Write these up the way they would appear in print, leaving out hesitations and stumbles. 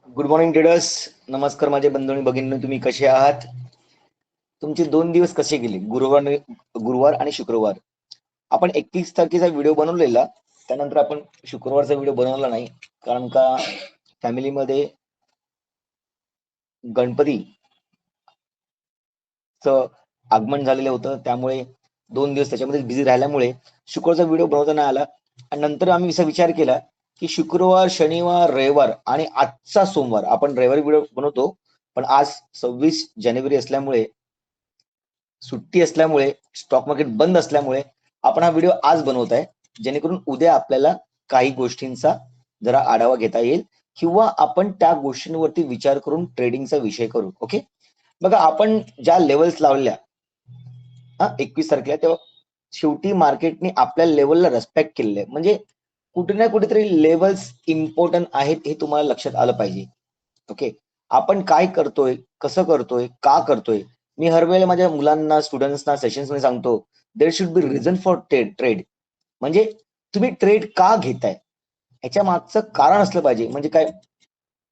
Good morning traders. नमस्कार माझे बंधू आणि भगिनी, तुम्ही कसे आहात? तुमचे 2 दिवस कसे गेले? गुरुवार आणि शुक्रवार. आपण 31 तारखेचा व्हिडिओ बनवलेला, त्यानंतर आपण शुक्रवारचा व्हिडिओ बनवला नाही, कारण का फॅमिलीमध्ये गणपतीचं आगमन झालेलं होतं. त्यामुळे 2 दिवस त्याच्यामध्ये बिझी राहिल्यामुळे शुक्रवारचा व्हिडिओ बनवता नाही आला. आणि नंतर आम्ही असा विचार केला की शुक्रवार, शनिवार, रविवार आणि आजचा सोमवार, आपण रविवारी व्हिडिओ बनवतो, पण आज 26 जानेवारी असल्यामुळे, सुट्टी असल्यामुळे, स्टॉक मार्केट बंद असल्यामुळे आपण हा व्हिडिओ आज बनवत आहे, जेणेकरून उद्या आपल्याला काही गोष्टींचा जरा आढावा घेता येईल किंवा आपण त्या गोष्टींवरती विचार करून ट्रेडिंगचा विषय करू. ओके, बघा, आपण ज्या लेवल्स लावल्या 21 तारखेला, तेव्हा शेवटी मार्केटने आपल्या लेवलला रेस्पेक्ट केलेलं आहे. म्हणजे कुठे ना कुठेतरी लेवल्स इम्पॉर्टंट आहेत हे तुम्हाला लक्षात आलं पाहिजे. ओके, आपण काय करतोय, कसं करतोय, का करतोय? मी हर वेळेला माझ्या मुलांना, स्टुडंट्सना सेशन्स मध्ये सांगतो, there should be reason for trade. म्हणजे तुम्ही ट्रेड का घेताय ह्याच्या मागचं कारण असलं पाहिजे. म्हणजे काय,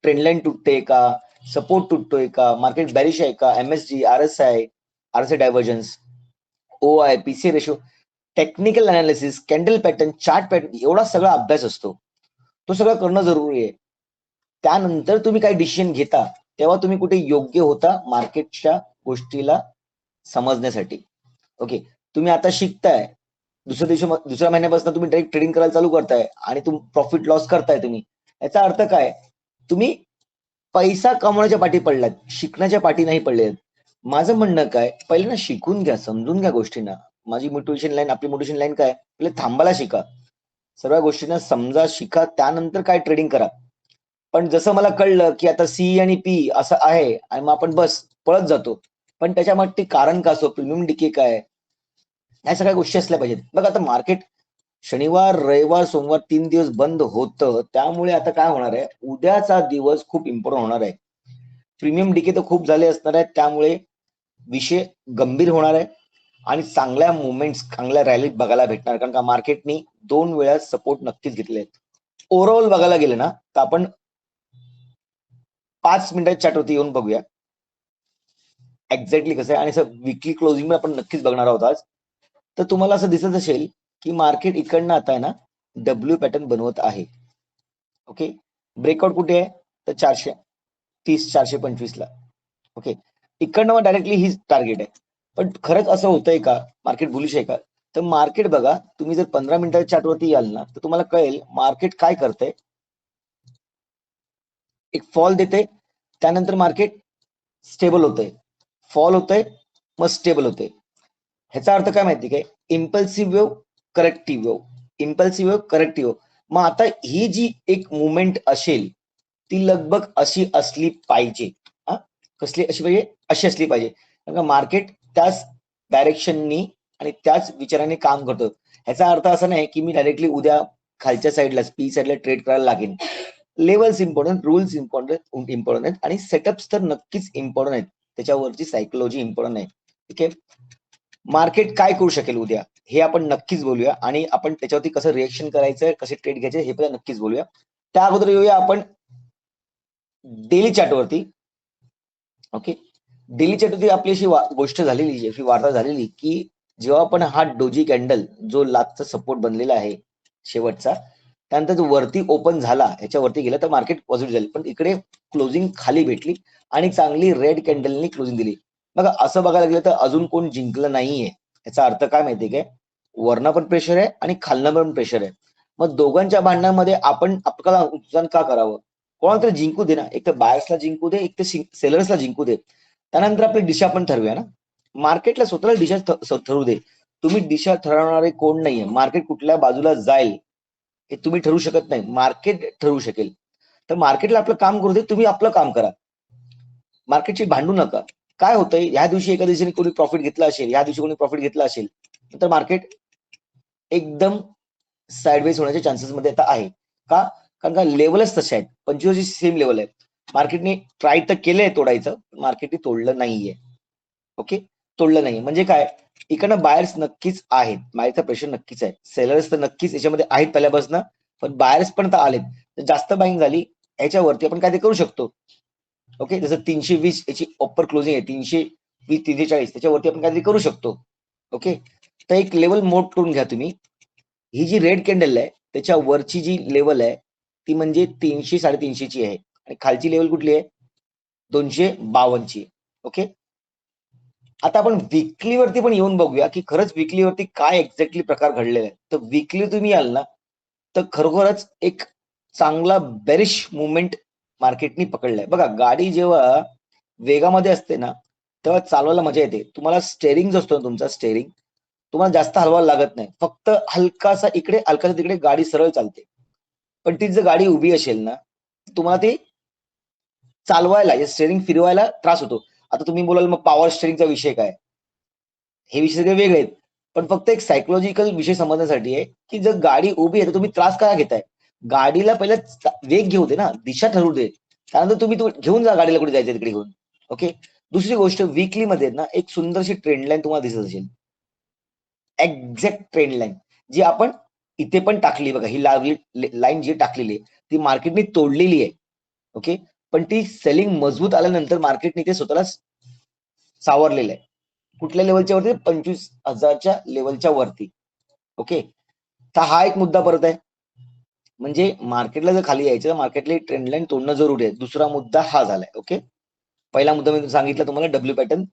ट्रेंडलाईन तुटते का, सपोर्ट तुटतोय का, मार्केट बॅरिश आहे का, MSG, RSI divergence, OI, PC ratio, technical analysis, candle pattern, chart pattern, एवढा सगळा अभ्यास असतो. तो सगळं करणं जरुरी आहे. त्यानंतर तुम्ही काही डिसिजन घेता, तेव्हा तुम्ही कुठे योग्य होता मार्केटच्या गोष्टीला समजण्यासाठी. ओके, तुम्ही आता शिकताय, दुसऱ्या महिन्यापासून तुम्ही डायरेक्ट ट्रेडिंग करायला चालू करताय आणि तुम्ही प्रॉफिट लॉस करताय. तुम्ही याचा अर्थ काय? तुम्ही पैसा कमवण्याच्या पाठी पडलात, शिकण्याच्या पाठी नाही पडले. माझं म्हणणं काय, पहिले ना शिकून घ्या, समजून घ्या गोष्टींना. माझी मोटिवेशन लाईन, आपली मोटिवेशन लाईन काय, पहिले थांबायला शिका, सर्व गोष्टींना समजा, शिका, त्यानंतर काय ट्रेडिंग करा. पण जसं मला कळलं की आता सी आणि पी असं आहे आणि मग आपण बस पळत जातो, पण त्याच्या मागचे कारण का असो, प्रीमियम डिके काय, ह्या सगळ्या गोष्टी असल्या पाहिजेत. बघा, आता मार्केट शनिवार, रविवार, सोमवार 3 दिवस बंद होतं, त्यामुळे आता काय होणार आहे, उद्याचा दिवस खूप इम्पॉर्टंट होणार आहे. प्रीमियम डिके तर खूप झाले असणार आहेत, त्यामुळे विषय गंभीर होणार आहे आणि चांगल्या मुवमेंट्स, चांगल्या रॅलीत बघायला भेटणार, कारण का मार्केटनी 2 वेळा सपोर्ट नक्कीच घेतले आहेत. ओव्हरऑल बघायला गेले ना, तर आपण 5 मिनिटाच्या चार्टवरती येऊन बघूया एक्झॅक्टली कसं आहे. आणि असं विकली क्लोजिंग आपण नक्कीच बघणार आहोत आज. तर तुम्हाला असं दिसत असेल की मार्केट इकडनं आता आहे ना डब्ल्यू पॅटर्न बनवत आहे. ओके, ब्रेकआउट कुठे आहे, तर 430, 425 ला. ओके, इकडनं मग डायरेक्टली ही टार्गेट आहे. पण खरंच असं होतंय का, मार्केट बुलिश आहे का? तर मार्केट बघा, तुम्ही जर 15 मिनिटाच्या चार्टवरती याल ना, तर तुम्हाला कळेल मार्केट काय करतंय. एक फॉल देते, त्यानंतर मार्केट स्टेबल होतंय, फॉल होतंय, मग स्टेबल होते. ह्याचा अर्थ काय माहिती काय, impulsive wave, corrective wave, impulsive wave, corrective wave. मग आता ही जी एक मुवमेंट असेल, ती लगभग अशी असली पाहिजे. हा, कसली अशी पाहिजे, अशी असली पाहिजे, कारण का मार्केट त्याच डायरेक्शननी आणि त्याच विचाराने काम करतो. ह्याचा अर्थ असा नाही की मी डायरेक्टली उद्या खालच्या साईडला, पी साईडला ट्रेड करायला लागेल. लेवल्स इम्पॉर्टंट, रूल्स इम्पॉर्टंट आहेत आणि सेटअप्स तर नक्कीच इम्पॉर्टंट आहेत, त्याच्यावरची सायकोलॉजी इम्पॉर्टंट आहे. ठीक आहे, मार्केट काय करू शकेल उद्या हे आपण नक्कीच बोलूया आणि आपण त्याच्यावरती कसं रिएक्शन करायचं, कसे ट्रेड घ्यायचे हे पण नक्कीच बोलूया. त्या अगोदर येऊया आपण डेली चार्टवरती. ओके, डेली चार्टवरती आपली अशी गोष्ट झालेली, अशी वार्ता झालेली की जेव्हा आपण हा डोजी कॅन्डल जो लास्टचा सपोर्ट बनलेला आहे शेवटचा, त्यानंतर जो वरती ओपन झाला, ह्याच्यावरती गेला तर मार्केट पॉझिटिव्ह झाली, पण इकडे क्लोजिंग खाली भेटली आणि चांगली रेड कॅन्डलनी क्लोजिंग दिली. बघा, असं बघायला गेलं तर अजून कोण जिंकलं नाहीये. याचा अर्थ काय माहितीये काय, वरनं पण प्रेशर आहे आणि खालनं पण प्रेशर आहे. मग दोघांच्या भांडणामध्ये आपण आपल्याला नुकसान का करावं? कोणाला तरी जिंकू दे ना, एक तर बायर्सला जिंकू दे, एक तर सेलर्सला जिंकू दे, त्यानंतर आपली दिशा पण ठरवूया ना. मार्केटला स्वतःला दिशा ठरवू दे. तुम्ही दिशा ठरवणारे कोण नाहीये. मार्केट कुठल्या बाजूला जाईल हे तुम्ही ठरवू शकत नाही, मार्केट ठरवू शकेल. तर मार्केटला आपलं काम करू दे, तुम्ही आपलं काम करा, मार्केटशी भांडू नका. काय होतंय, ह्या दिवशी एका दिवशी कोणी प्रॉफिट घेतला असेल, ह्या दिवशी कोणी प्रॉफिट घेतला असेल, तर मार्केट एकदम साइडवेज होण्याच्या चान्सेस मध्ये आता आहे. का? कारण का लेवलच तसे आहेत, 25 सेम लेवल आहे. मार्केटने ट्राय तर केलंय तोडायचं, मार्केटने तोडलं नाहीये. ओके, तोडलं नाही म्हणजे काय, इकडनं बायर्स नक्कीच आहेत, बायरचा प्रेशर नक्कीच आहे, सेलर्स तर नक्कीच याच्यामध्ये आहेत पहिल्यापासून, पण बायर्स पण तर आलेत. जास्त बाईंग झाली ह्याच्यावरती आपण काय ते करू शकतो. ओके, जसं 320 याची अप्पर क्लोजिंग आहे, 320 340 त्याच्यावरती आपण काहीतरी करू शकतो. ओके, तर एक लेवल मोड करून घ्या तुम्ही. ही जी रेड कॅन्डल आहे त्याच्या वरची जी लेवल आहे ती म्हणजे 300 350 आहे आणि खालची लेवल कुठली आहे 252 ओके. आता आपण विकली वरती पण येऊन बघूया की खरंच विकली वरती काय एक्झॅक्टली प्रकार घडलेला आहे. तर विकली तुम्ही याल ना तर खरोखरच एक चांगला बेरिश मुवमेंट मार्केटनी पकडलाय. बघा, गाडी जेव्हा वेगामध्ये असते ना तेव्हा चालवायला मजा येते. तुम्हाला स्टेअरिंग जो असतो ना तुमचा स्टेअरिंग तुम्हाला जास्त हलवायला लागत नाही. फक्त हलकासा इकडे हलकासा तिकडे गाडी सरळ चालते. पण तीच जर गाडी उभी असेल ना तुम्हाला ती चालवायला स्टेअरिंग फिरवायला त्रास होतो. आता तुम्ही बोलाल मग पॉवर स्टेअरिंगचा विषय काय? हे विषय सगळे वेगळे आहेत. पण फक्त एक सायकोलॉजिकल विषय समजण्यासाठी आहे, की जर गाडी उभी आहे तर तुम्ही त्रास का घेताय? गाडीला पहिला वेग घेऊ दे ना, दिशा ठरवू दे. त्यानंतर तुम्ही घेऊन जा गाडीला कुठे जायचं तिकडे घेऊन. ओके. दुसरी गोष्ट वीकली मध्ये ना एक सुंदरशी ट्रेंड लाईन तुम्हाला दिसत असेल. एक्झॅक्ट ट्रेंड लाईन जी आपण इथे पण टाकली बघा. ही लाईन जी टाकलेली आहे ती मार्केटने तोडलेली आहे. ओके. पण ती सेलिंग मजबूत आल्यानंतर मार्केटने ते स्वतःला सावरलेलं आहे. कुठल्या लेवलच्या वरती 25,000च्या लेवलच्या वरती. ओके. तर हा एक मुद्दा परत आहे. म्हणजे मार्केटला जर खाली यायचं तर मार्केटला ट्रेंड लाईन तोडणं जरुरी आहे. दुसरा मुद्दा हा झालाय. ओके. पहिला मुद्दा मी सांगितला तुम्हाला डब्ल्यू पॅटर्न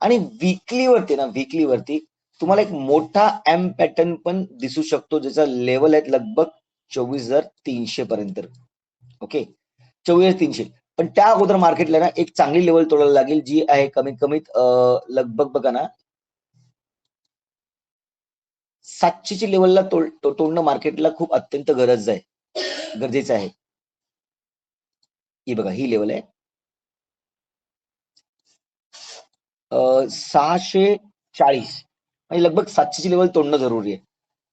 आणि वीकली वरती ना वीकली वरती तुम्हाला एक मोठा एम पॅटर्न पण दिसू शकतो ज्याचा लेवल आहे लगभग 24,300 पर्यंत. ओके. 24,300 पण त्या अगोदर मार्केटला ना एक चांगली लेवल तोडायला लागेल जी आहे कमीत कमीत लगभग बघा ना 700ची लेवलला तोडणं मार्केटला खूप अत्यंत गरजेचं आहे. ही बघा ही लेवल आहे 640 म्हणजे लगभग 700ची लेवल तोडणं जरुरी आहे.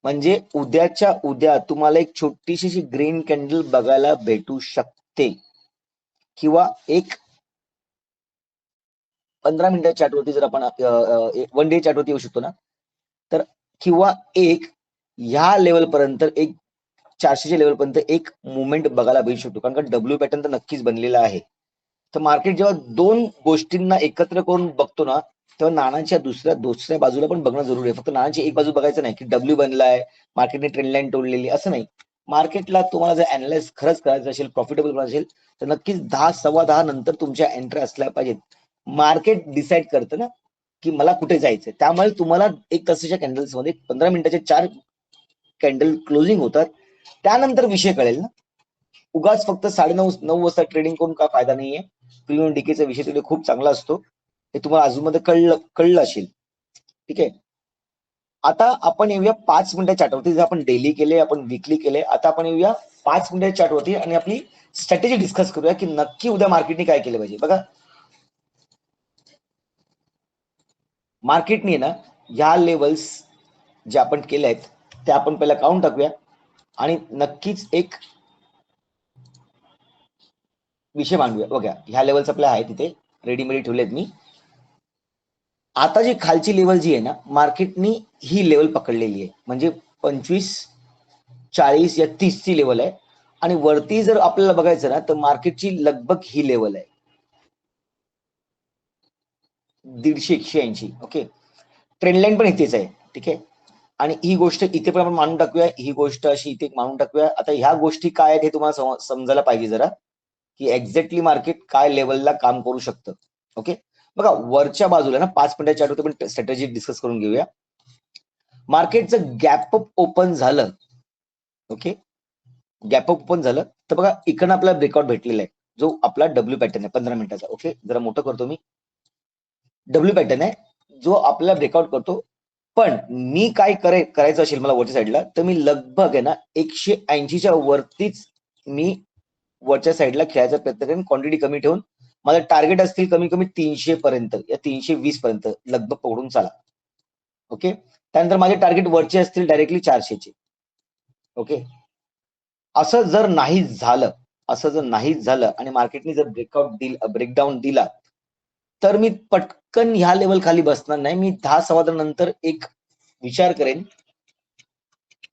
म्हणजे उद्याच्या उद्या तुम्हाला एक छोटीशी ग्रीन कॅन्डल बघायला भेटू शकते किंवा एक 15 मिनिटाच्या चार्टवरती जर आपण 1 डे चार्टवरती येऊ शकतो ना तर किंवा एक ह्या लेवल पर्यंत एक 400च्या लेवल पर्यंत एक मुवमेंट बघायला भेटू शकतो. कारण का डब्ल्यू पॅटर्न तर नक्कीच बनलेला आहे. तर मार्केट जेव्हा दोन गोष्टींना एकत्र करून बघतो ना तेव्हा नाण्याच्या दुसऱ्या बाजूला पण बघणं जरुरी आहे. फक्त नाण्याची एक बाजू बघायचं नाही की डब्ल्यू बनलाय मार्केटने ट्रेंड लाईन तोडलेली असं नाही. मार्केटला तुम्हाला जर अनालाइज खरंच करायचं असेल प्रॉफिटेबल करायचं असेल तर नक्कीच 10 10:15 नंतर तुमच्या एंट्री असल्या पाहिजेत. मार्केट डिसाईड करतं ना की मला कुठे जायचंय. त्यामुळे तुम्हाला एक तासाच्या कॅन्डल्स मध्ये 15 मिनिटाचे 4 कॅन्डल क्लोजिंग होतात. त्यानंतर विषय कळेल ना. उगाच फक्त 9:30 वाजता ट्रेडिंग करून का फायदा नाहीये. प्रीमियम डीकेचा विषय तिथे खूप चांगला असतो. हे तुम्हाला अजूनमध्ये कळलं असेल. ठीक आहे. आता आपण येऊया 5 मिनिटाच्या चार्टवरती. जर आपण डेली केले आपण वीकली केले आता आपण येऊया 5 मिनिटाच्या चार्टवरती आणि आपली स्ट्रॅटेजी डिस्कस करूया की नक्की उद्या मार्केटने काय केलं पाहिजे. बघा मार्केटने ना ह्या लेवल्स जे आपण केले आहेत ते आपण पहिला काढून टाकूया आणि नक्कीच एक विषय मांडूया. बघा ह्या लेवल्स आपल्या आहेत तिथे रेडीमेड ठेवलेत मी. आता जी खालची लेवल जी आहे ना मार्केटनी ही लेवल पकडलेली आहे म्हणजे 25 40 या 30 ची लेवल आहे आणि वरती जर आपल्याला बघायचं ना तर मार्केटची लगभग ही लेवल आहे 150-180. ओके. ट्रेंड लाईन पण इथेच आहे. ठीक आहे. आणि ही गोष्ट इथे पण आपण मानून टाकूया. ही गोष्ट अशी इथे मानून टाकूया. आता ह्या गोष्टी काय आहेत हे तुम्हाला समजायला पाहिजे जरा की एक्झॅक्टली मार्केट काय लेवलला काम करू शकतं. ओके. बघा वरच्या बाजूला ना 5 मिनिटाच्या चार्टवरती पण स्ट्रॅटेजी डिस्कस करून घेऊया. मार्केटचं गॅप अप ओपन झालं. ओके. गॅप अप ओपन झालं तर बघा इकडनं आपल्याला ब्रेकआउट भेटलेला आहे जो आपला डब्ल्यू पॅटर्न आहे 15 मिनिटाचा. ओके. जरा मोठं करतो मी. डब्ल्यू पॅटर्न आहे जो आपल्याला ब्रेकआउट करतो. पण मी काय करायचं असेल मला वरच्या साईडला तर मी लगभग आहे ना 180च्या वरतीच मी वरच्या साईडला खेळायचा प्रयत्न करेन. क्वांटिटी कमी ठेवून माझं टार्गेट असतील कमी कमी 300 पर्यंत या 320 पर्यंत लगभग पकडून चाला. ओके. त्यानंतर माझे टार्गेट वरचे असतील डायरेक्टली 400चे. ओके. असं जर नाही झालं आणि मार्केटने जर ब्रेकडाऊन दिला तर मी पटकन ह्या लेवल खाली बसणार नाही. मी 10 सव्वा नंतर एक विचार करेन.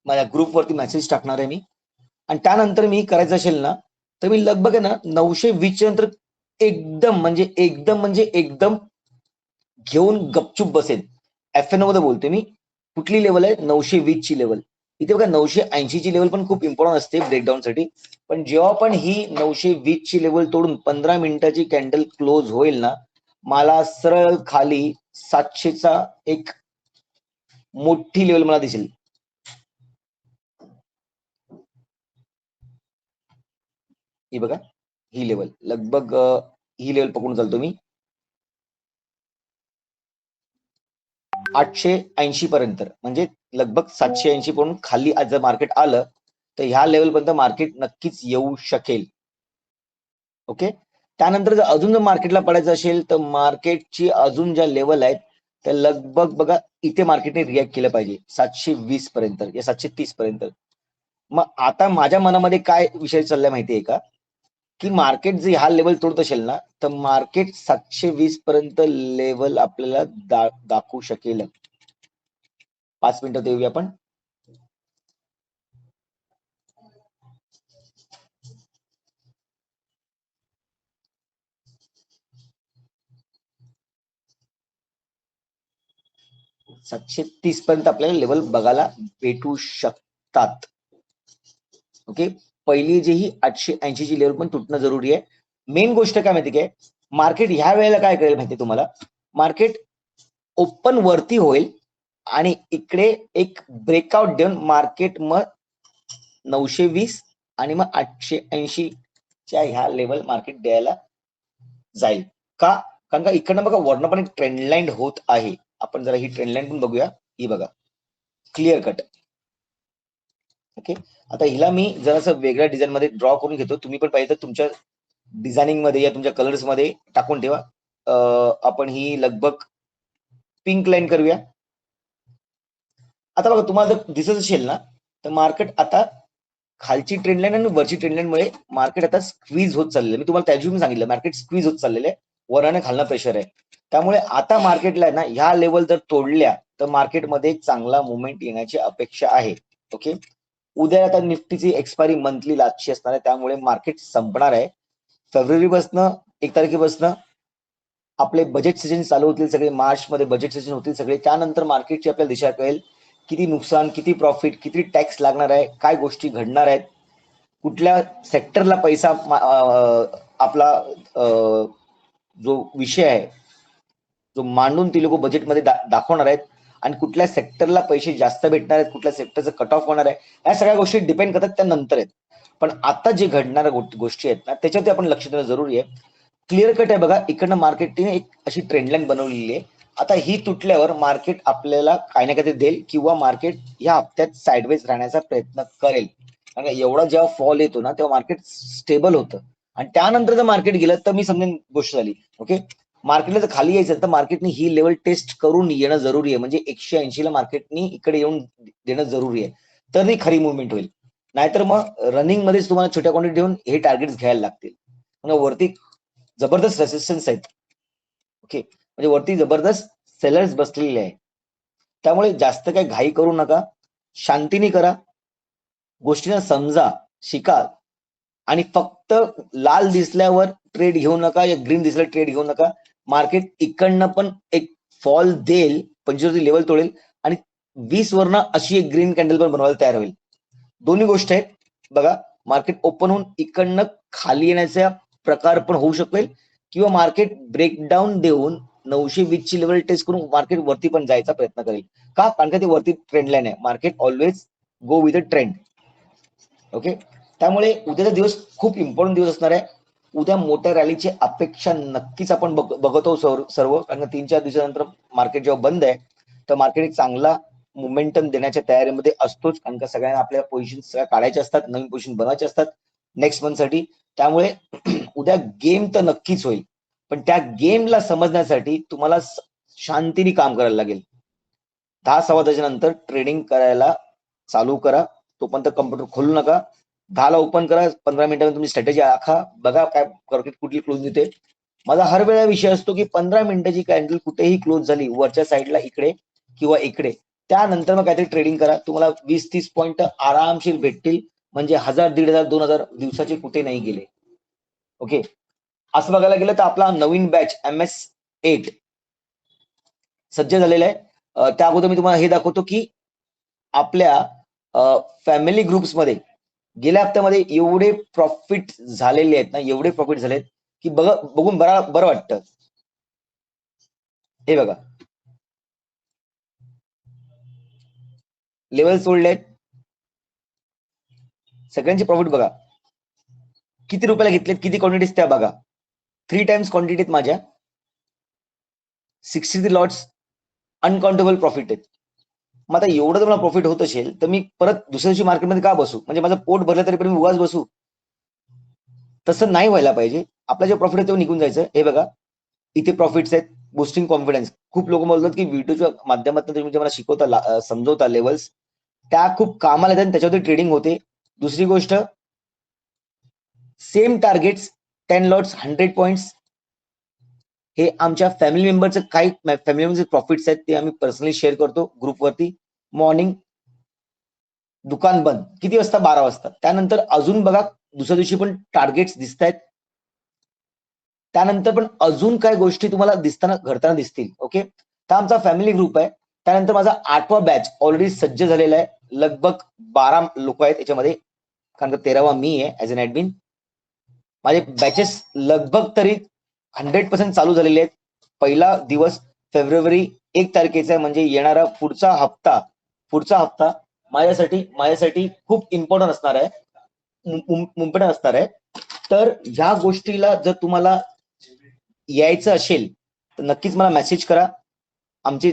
माझ्या ग्रुपवरती मेसेज टाकणार आहे मी आणि त्यानंतर मी करायचं असेल ना तर मी लगभग आहे ना 920 नंतर एकदम घेऊन गपचूप बसेल. FN मध्ये बोलतोय मी. कुठली लेवल आहे? 920 ची लेवल. इथे बघा 980 ची लेवल पण खूप इम्पॉर्टंट असते ब्रेकडाऊन साठी. पण जेव्हा पण ही 920 ची लेवल तोडून 15 मिनिटाची कॅन्डल क्लोज होईल ना, मला सरळ खाली 700चा एक मोठी लेवल मला दिसेल. ही बघा, ही लेवल लगभग ही लेवल पकडून चालतो मी 880 पर्यंत, म्हणजे लगभग 780 पर्यंत खाली आज जर मार्केट आलं तर ह्या लेवल पर्यंत मार्केट नक्कीच येऊ शकेल. ओके. त्यानंतर जर अजून जर मार्केटला पडायचं असेल तर मार्केटची अजून ज्या लेवल आहेत त्या लगभग बघा इथे मार्केटने रिॲक्ट केलं पाहिजे 720 पर्यंत या 730 पर्यंत. मग आता माझ्या मनामध्ये काय विषय चाललाय माहितीये का, की मार्केट जर ह्या लेवल तोडत असेल ना तर मार्केट 720 पर्यंत लेवल आपल्याला दाखवू शकेल. 5 मिनिटात येऊया आपण. सातशे तीस पर्यंत आपल्याला लेवल बघायला भेटू शकतात. ओके. पहिली जी ही 880 ची लेवल पण तुटणं जरुरी आहे. मेन गोष्ट काय माहिती काय, मार्केट ह्या वेळेला काय करेल माहिती तुम्हाला, मार्केट ओपन वरती होईल आणि इकडे एक ब्रेकआउट देऊन मार्केट मग 920 आणि मग 880 च्या ह्या लेवल मार्केट द्यायला जाईल. का? कारण का इकडनं बघा वरनं पण एक ट्रेंड लाईन होत आहे. आपण जरा ही ट्रेंड लाईन पण बघूया. ही बघा, क्लिअर कट. ओके. आता हिला मी जरासं वेगळ्या डिझाईन मध्ये ड्रॉ करून घेतो. तुम्ही पण पाहिजे तर तुमच्या डिझायनिंग मध्ये या तुमच्या कलर्स मध्ये टाकून ठेवा. आपण ही लगभग पिंक लाईन करूया. आता बघा तुम्हाला जर दिसत असेल ना तर मार्केट आता खालची ट्रेंड लाईन आणि वरची ट्रेंड लाईन मुळे मार्केट आता स्क्वीज होत चाललेलं आहे. मी तुम्हाला त्याची सांगितलं मार्केट स्क्वीज होत चाललेलं आहे. वराने खालनं प्रेशर आहे. त्यामुळे आता मार्केटला ना ह्या लेवल जर तोडल्या तर मार्केटमध्ये चांगला मुवमेंट येण्याची अपेक्षा आहे. ओके. उद्या आता निफ्टीची एक्सपायरी मंथली लास्टची असणार आहे, त्यामुळे मार्केट संपणार आहे. फेब्रुवारीपासनं 1 तारखेपासनं आपले बजेट सेशन चालू होतील सगळे. मार्च मध्ये बजेट सेशन होतील सगळे. त्यानंतर मार्केटची आपल्याला दिशा कळेल. किती नुकसान, किती प्रॉफिट, किती टॅक्स लागणार आहे, काय गोष्टी घडणार आहेत, कुठल्या सेक्टरला पैसा आपला जो विषय आहे जो मांडून ती लोक बजेटमध्ये दाखवणार आहेत आणि कुठल्या सेक्टरला पैसे जास्त भेटणार आहेत, कुठल्या सेक्टरचं कट ऑफ होणार आहे, या सगळ्या गोष्टी डिपेंड करतात त्या नंतर आहेत. पण आता जे घडणाऱ्या गोष्टी आहेत ना त्याच्यावरती आपण लक्ष देणं जरुरी आहे. क्लिअर कट आहे बघा, इकडनं मार्केटने एक अशी ट्रेंडलाईन बनवलेली आहे. आता ही तुटल्यावर मार्केट आपल्याला काही ना काहीतरी देईल किंवा मार्केट या हप्त्यात साईडवेज राहण्याचा प्रयत्न करेल. कारण एवढा जेव्हा फॉल येतो ना तेव्हा मार्केट स्टेबल होतं आणि त्यानंतर जर मार्केट गेलं तर मी समजेन गोष्ट झाली. ओके. मार्केटला जर खाली यायचं तर मार्केटने ही लेवल टेस्ट करून येणं जरुरी आहे. म्हणजे 180 ला मार्केटनी इकडे येऊन देणं जरुरी आहे, तर ती खरी मुवमेंट होईल. नाहीतर मग रनिंग मध्येच तुम्हाला छोट्या क्वांटिटी देऊन हे टार्गेट घ्यायला लागतील. म्हणजे वरती जबरदस्त रेसिस्टन्स आहेत. ओके. म्हणजे वरती जबरदस्त सेलर्स बसलेले आहे. त्यामुळे जास्त काही घाई करू नका, शांतीने करा, गोष्टींना समजा, शिका आणि फक्त लाल दिसल्यावर ट्रेड घेऊ नका या ग्रीन दिसल्यावर ट्रेड घेऊ नका. मार्केट इकडनं पण एक फॉल देईल, 25 लेवल तोडेल आणि 20 वरनं अशी एक ग्रीन कॅन्डल पण बनवायला तयार होईल. दोन्ही गोष्ट आहेत बघा. मार्केट ओपन होऊन इकडनं खाली येण्याचा प्रकार पण होऊ शकेल किंवा मार्केट ब्रेकडाऊन देऊन 920 ची लेवल टेस्ट करून मार्केट वरती पण जायचा प्रयत्न करेल. का? कारण का ती वरती ट्रेंड लाईन आहे. Market always go with a trend. Okay. त्यामुळे उद्याचा दिवस खूप इम्पॉर्टंट दिवस असणार आहे. उद्या मोठ्या रॅलीची अपेक्षा नक्कीच आपण बघतो सर्व. कारण 3-4 दिवसानंतर मार्केट जेव्हा बंद आहे तर मार्केट एक चांगला मोमेंटम देण्याच्या तयारीमध्ये असतोच. कारण का सगळ्यांना आपल्या पोझिशन सगळ्या काढायच्या असतात, नवीन पोझिशन बनवायचे असतात नेक्स्ट मंथसाठी. त्यामुळे उद्या गेम तर नक्कीच होईल, पण त्या गेमला समजण्यासाठी तुम्हाला शांतीने काम करायला लागेल. 10-10:15 नंतर ट्रेडिंग करायला चालू करा. तोपर्यंत कम्प्युटर खोलू नका. 10 ला ओपन करा, 15 मिनिटांमध्ये तुम्ही स्ट्रॅटेजी आखा, बघा काय मार्केट कुठली क्लोज देते. माझा हर वेळा विषय असतो की 15 मिनिटाची कॅन्डल कुठेही क्लोज झाली वरच्या साईडला इकडे किंवा इकडे, त्यानंतर मग काहीतरी ट्रेडिंग करा. तुम्हाला 20-30 पॉईंट आरामशीर भेटतील. म्हणजे 1000, 1500, 2000 दिवसाचे कुठे नाही गेले. ओके, असं बघायला गेलं तर आपला नवीन बॅच MS8 सज्ज झालेला आहे. त्या अगोदर मी तुम्हाला हे दाखवतो की आपल्या फॅमिली ग्रुप्समध्ये गेल्या हप्त्यामध्ये एवढे प्रॉफिट झालेले आहेत ना, एवढे प्रॉफिट झालेत की बघून बरं वाटतं. हे बघा, लेवल सोडलेत, सगळ्यांचे प्रॉफिट बघा, किती रुपयाला घेतलेत, किती क्वांटिटीज त्या बघा. 3 टाइम्स क्वांटिटीत माझ्या 63 लॉट्स अनकाउंटेबल प्रॉफिट आहेत. मग आता एवढं जर मला प्रॉफिट होत असेल तर मी परत दुसऱ्या दिवशी मार्केटमध्ये का बसू? म्हणजे माझं पोट भरलं तरी पण मी उगाच बसू? तसं नाही व्हायला पाहिजे. आपला जे प्रॉफिट आहे तो निघून जायचं. हे बघा, इथे प्रॉफिट्स आहेत. Boosting confidence. खूप लोक बोलतात की व्हिडिओच्या माध्यमातून तुम्ही मला शिकवता, समजवता लेवल्स, त्या खूप कामाला येतात आणि त्याच्यावरती ट्रेडिंग होते. दुसरी गोष्ट, सेम टार्गेट्स 10 लॉट्स 100 पॉइंट्स, हे आमच्या फॅमिली मेंबरचं काही फॅमिली मेंबरचे प्रॉफिट्स आहेत, ते आम्ही पर्सनली शेअर करतो ग्रुपवरती. मॉर्निंग दुकान बंद किती वाजता? 12 वाजता. त्यानंतर अजून बघा, दुसऱ्या दिवशी पण टार्गेट्स दिसत आहेत. त्यानंतर पण अजून काय गोष्टी तुम्हाला घडताना दिसतील. ओके, तर आमचा फॅमिली ग्रुप आहे. त्यानंतर माझा 8वा बॅच ऑलरेडी सज्ज झालेला आहे. लगभग 12 लोक आहेत याच्यामध्ये, कारण का 13वा मी आहे ऍज अन ऍडमिन. माझे बॅचेस लगभग तरी 100% चालू झालेले आहेत. पहिला दिवस फेब्रुवारी 1 तारखेचा आहे, म्हणजे येणारा पुढचा हप्ता माझ्यासाठी खूप इम्पॉर्टंट असणार आहे, इम्पॉर्टंट असणार आहे. तर ह्या गोष्टीला जर तुम्हाला यायचं असेल तर नक्कीच मला मेसेज करा. आमचे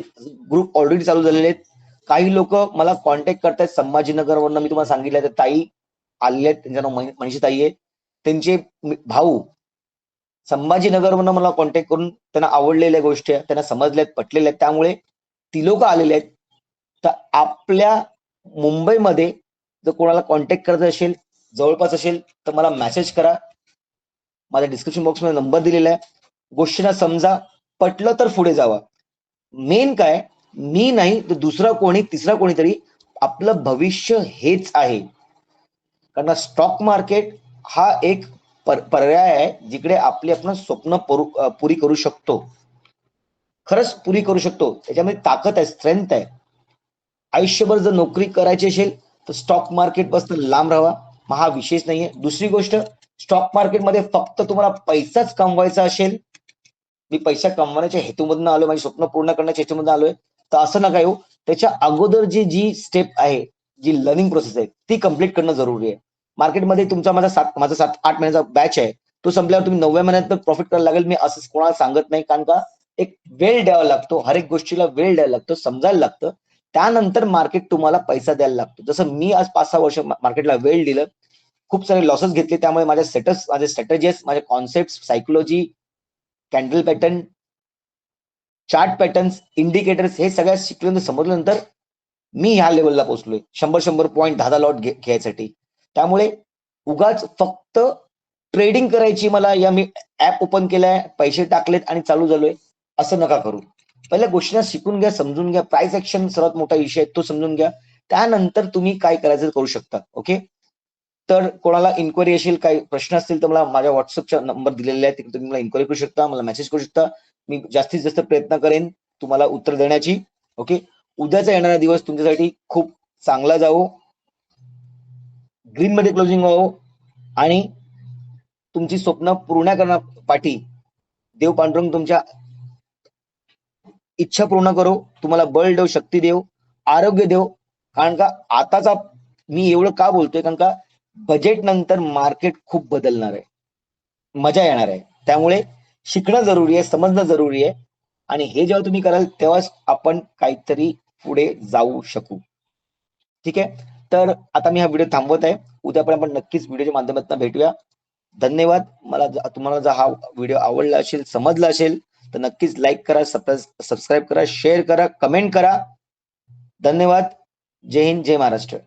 ग्रुप ऑलरेडी चालू झालेले आहेत. काही लोक मला कॉन्टॅक्ट करतायत संभाजीनगरवरनं. मी तुम्हाला सांगितलं तर ताई आलेले आहेत, त्यांचं नाव मनीषा ताई आहे. त्यांचे भाऊ संभाजीनगरवरनं मला कॉन्टॅक्ट करून त्यांना आवडलेल्या गोष्टी आहेत, त्यांना समजल्यात, पटलेल्या आहेत, त्यामुळे ती लोक आलेले आहेत. तर आपल्या मुंबईमध्ये जर कोणाला कॉन्टॅक्ट करायचं असेल, जवळपास असेल, तर मला मेसेज करा. माझ्या डिस्क्रिप्शन बॉक्समध्ये नंबर दिलेला आहे. गोष्टींना समजा, पटलं तर पुढे जावा. मेन काय, मी नाही तर दुसरा कोणी, तिसरा कोणीतरी, आपलं भविष्य हेच आहे. कारण स्टॉक मार्केट हा एक पर्याय आहे जिकडे आपण स्वप्न पुरी करू शकतो. खरंच पुरी करू शकतो. त्याच्यामध्ये ताकद आहे, स्ट्रेंथ आहे. आयुष्यभर जर नोकरी करायची असेल तर स्टॉक मार्केट पासून लांब राहावा, हा विशेष नाहीये. दुसरी गोष्ट, स्टॉक मार्केटमध्ये फक्त तुम्हाला पैसाच कमवायचा असेल, मी पैसा कमवण्याच्या हेतूमधून आलोय, माझी स्वप्न पूर्ण करण्याच्या हेतूमधून आलोय, तर असं नका येऊ. त्याच्या अगोदर जी स्टेप आहे, जी लर्निंग प्रोसेस आहे, ती कम्प्लीट करणं जरुरी आहे. मार्केटमध्ये माझा 7-8 महिन्याचा बॅच आहे, तो संपल्यावर तुम्ही 9व्या महिन्यात प्रॉफिट करायला लागेल, मी असं कोणाला सांगत नाही. कारण का, एक वेळ द्यावा लागतो, हर एक गोष्टीला वेळ द्यायला लागतो, समजायला लागतं. त्यानंतर मार्केट तुम्हाला पैसा द्यायला लागतो. जसं मी आज 5-6 वर्ष मार्केटला वेळ दिलं, खूप सारे लॉसेस घेतले, त्यामुळे माझे स्ट्रॅटेजीज, माझे concept, psychology, candle pattern, chart patterns, indicators, हे सगळ्या शिकल्यानंतर, समजल्यानंतर मी ह्या लेवलला पोहोचलोय. 100 पॉईंट 10 लॉट घ्यायसाठी. त्यामुळे उगाच फक्त ट्रेडिंग करायची मला, या मी ऍप ओपन केलाय, पैसे टाकलेत आणि चालू झालोय, असं नका करू. पहिल्या गोष्टींना शिकून घ्या, समजून घ्या. प्राइस ऍक्शन सर्वात मोठा विषय आहे, तो समजून घ्या. त्यानंतर तुम्ही काय करायचं करू शकता. ओके, तर कोणाला इन्क्वायरी असेल, काही प्रश्न असतील तर मला माझ्या व्हॉट्सअपचा नंबर दिलेला आहे, तुम्ही मला इन्क्वायरी करू शकता, मला मेसेज करू शकता. मी जास्तीत जास्त प्रयत्न करेन तुम्हाला उत्तर देण्याची. ओके, उद्याचा येणारा दिवस तुमच्यासाठी खूप चांगला जावो, ग्रीन मध्ये क्लोजिंग व्हावो आणि तुमची स्वप्न पूर्ण करण्यापाठी देव पांडुरंग तुमच्या इच्छा पूर्ण करो, तुम्हाला बळ देव, शक्ती देव, आरोग्य देव. कारण का आताचा मी एवढं का बोलतोय, कारण का बजेट नंतर मार्केट खूप बदलणार आहे, मजा येणार आहे. त्यामुळे शिकणं जरुरी आहे, समजणं जरुरी आहे, आणि हे जेव्हा तुम्ही कराल तेव्हाच आपण काहीतरी पुढे जाऊ शकू. ठीक आहे, तर आता मी हा व्हिडिओ थांबवत आहे. उद्या पण आपण नक्कीच व्हिडिओच्या माध्यमातून भेटूया. धन्यवाद. तुम्हाला जर हा व्हिडिओ आवडला असेल, समजला असेल, तर नक्कीच लाईक करा, सबस्क्राईब करा, शेअर करा, कमेंट करा. धन्यवाद. जय हिंद, जय महाराष्ट्र.